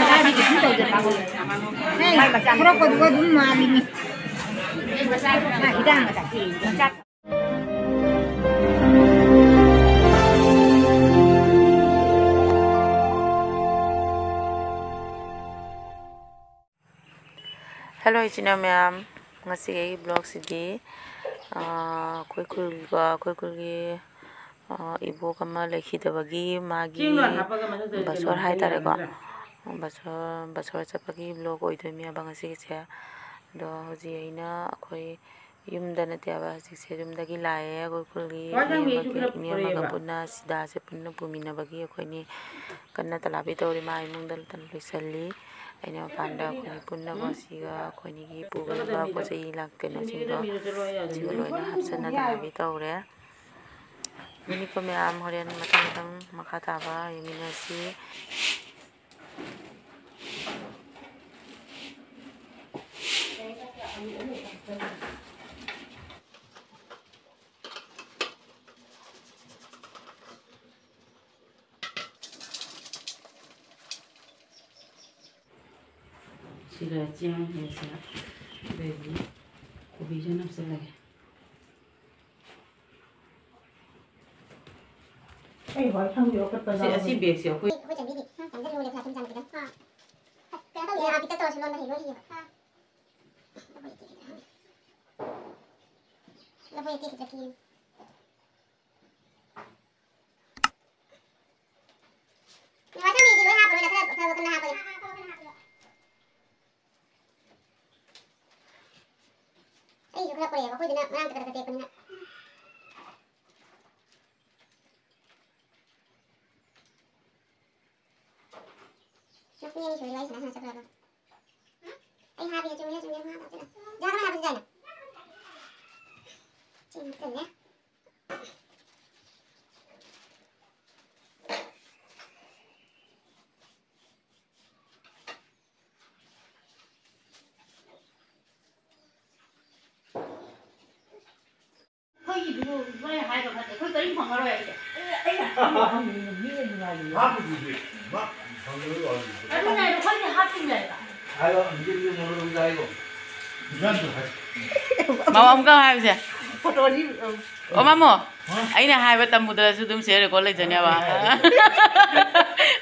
ꯃꯆꯥꯗꯤ ꯀꯩꯁꯨ ꯇꯧꯗꯕ ꯊꯣꯔꯛꯄꯗꯨꯒ ꯑꯗꯨꯝ ꯃꯥꯜꯂꯤꯅꯤ ꯍꯤꯗꯥꯛ ꯃꯆꯥ Hello ichina ma'am ngasi ai blog sidi koi kulgi ibo kama lekhidabagi magi basor hai tare ko basor chapagi blog oidoi ba ngasi se do hoji aina koi yumda na tiaba sikse yumdagi lae koi kulgi mi amaga punna sida se punna pumina bagi koi ni kanna talabi tori ma imungdal tan loisalli aina panda koi punna basiga koi ni gi puga ba posai lakkeno sindo sigoloina hapsana talabi tore ini ko ma'am horen matang makata ba yiminasi Sila ciang biasa, baby, kopi jangan selagi. hỏi thăm nhiều cái tờ Si biasa si aku. Aku jadi ni, kan dia boleh kelihatan cantik kan? Kita tahu ya, kita tahu sebelum dah hidup dia. Dah boleh tidur lagi. Ni macam ni di luar apa? Dah kena apa? Eh, juga apa ya? Aku jadi nak kita kata apa? Ini sudah guys, nah sekarang. Habis cuma apa sudah. Jangan habis jalan. Cinta ya. Koi itu boleh hai kalau ada. Koi tadi panggil orang aja. Aduh, nih, koi ni hati ni lah. Ayo, mungkin mau nunggu ayo. Jangan tuh. Mau am kau hai sih? Foto ni. Oh mamo, aina hai betam muda sudum share ko le janya ba.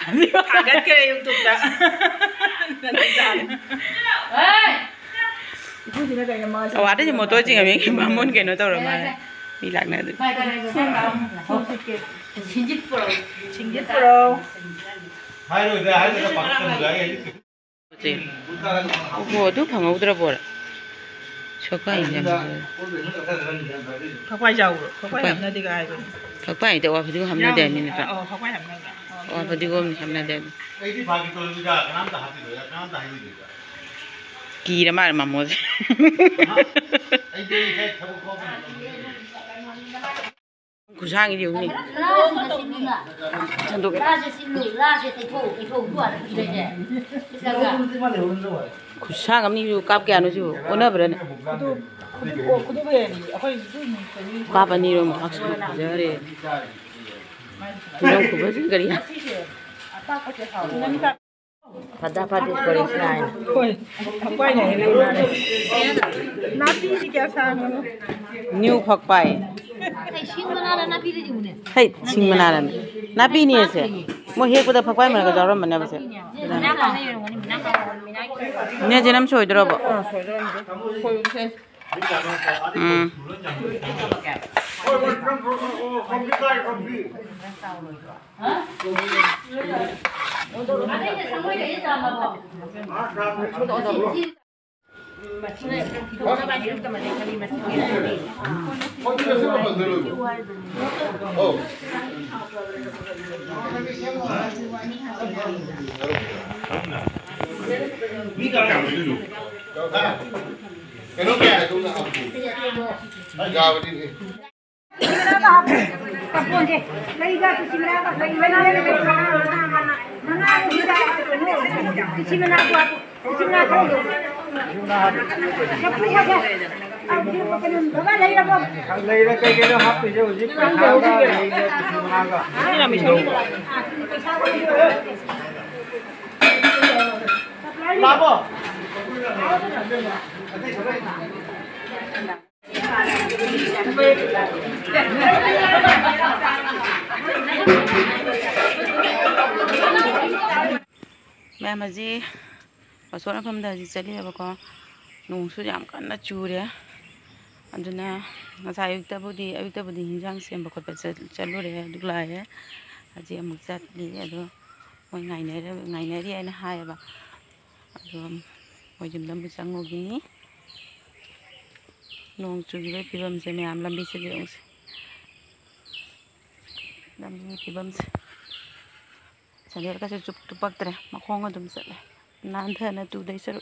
Kaget ke YouTube dah. Hei. Ibu sini ada yang mau. Oh ada je motor je kami bangun ke no tahu ramai. Bilak na tu. Cinggit pro. Hai lo, dah hai lo pakai lagi. Oh tu pangau tu rapor. Chokai ni. Kau quay giàu rồi, kau quay làm nơi đi gai rồi. Papai tu apa tu hamna deh ni tu. Kau quay làm nơi. Apa tu gom hamna deh. Ini bagi tu juga, kenapa hati tu? Kenapa hati tu? Kira mar mamo. Ini saya tahu kau. Kusang ini ni. Cendok. Kusang kami tu kap ke anu tu, ona berani. Kudu berani. Apa itu? Kap ni rom aksu jare. Tulang kubas kari. Pada pada sekolah lain. Apa yang ini? Napi si kiasa mana? New pakpai. Hai, sing mana ni? Napi ni ase. Mo hek pada pakpai mana kejaran mana bese. Ni jenam soy dulu bo. Cái nó kẹt cũng là học gì? Gào đi đi. Kapon je, lagi ga kisi mana ka, lagi mana kisi mana aku, kisi mana aku. Kapon aja. Bapak lagi apa? Lagi là cái nó hấp thì chứ gì phải tháo ra thì kisi mana ka. Ini là mình chơi. Ma'am अजी असोन मफमदा हजी चलीबको नोंसु याम कन्ना चूरे अदुना ngasa ayuktabudi hinjang semba khotpa chalure duglaye aji amuk chatli ado moi ngainari aina hayaba ado moi jumdam bu changogini nong chugibe pibam se me am lambi se leong se lambi pibam se chaler ka se chup tupak tre makhong adum sale nan thana tu dai saru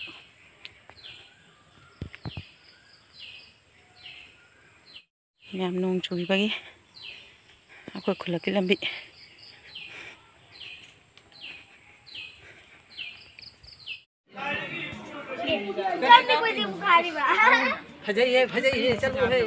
ma'am नों चुबी अखोई खुल की लंबी फजाइए चलो है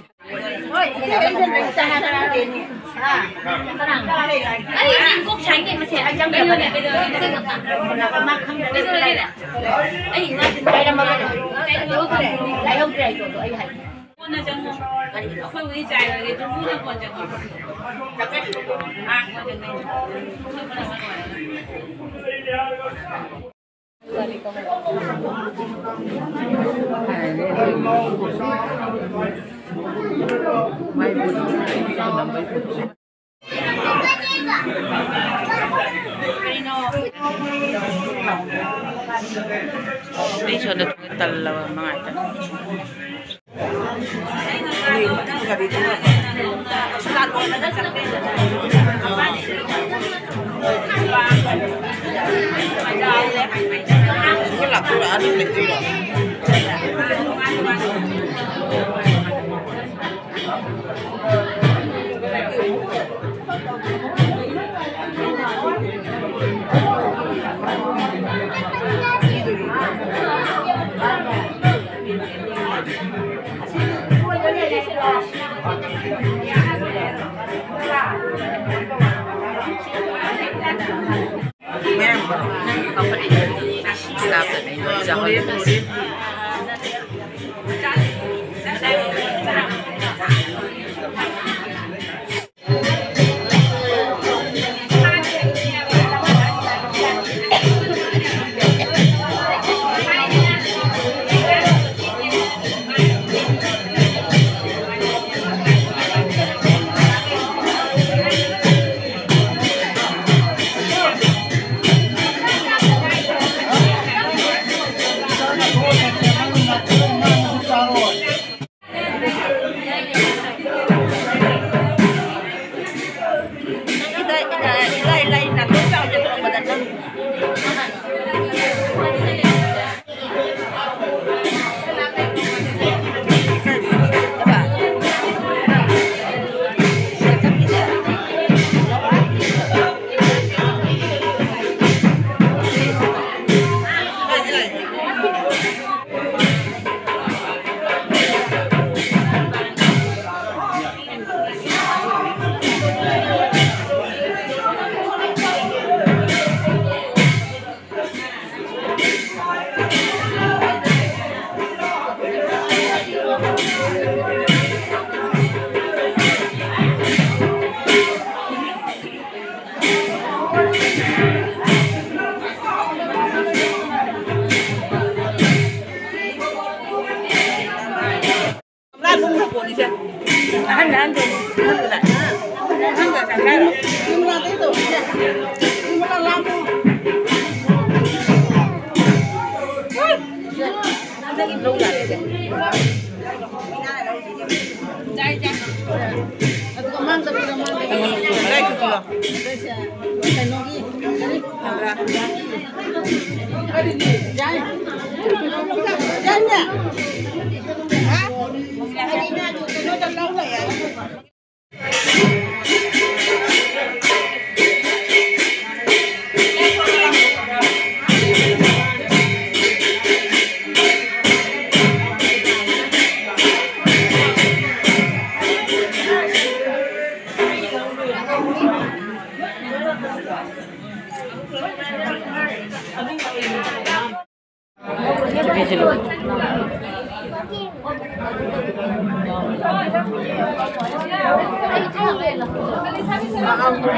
비실로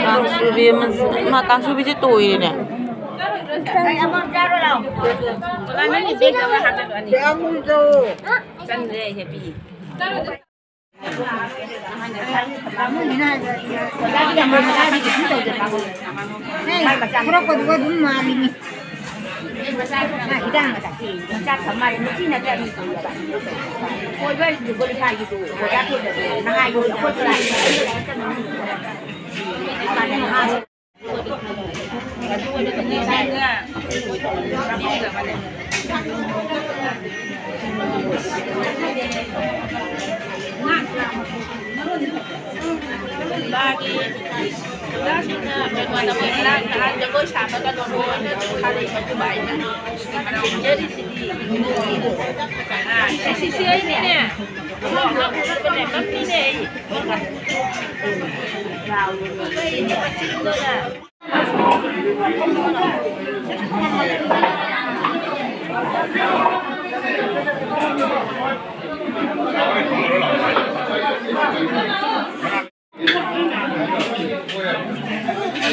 강수비면 막 강수비지 또 이래. 한번 자르라고. 그러면 이제 내가 하는 거 아니야? 내가 물도 짠데 해비. 그렇고 누가 눈 많이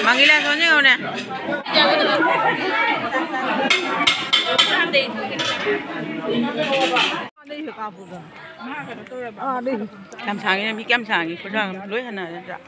망이라 소녀 오네. 감상이네 미 감상이 그냥 로이 하나 자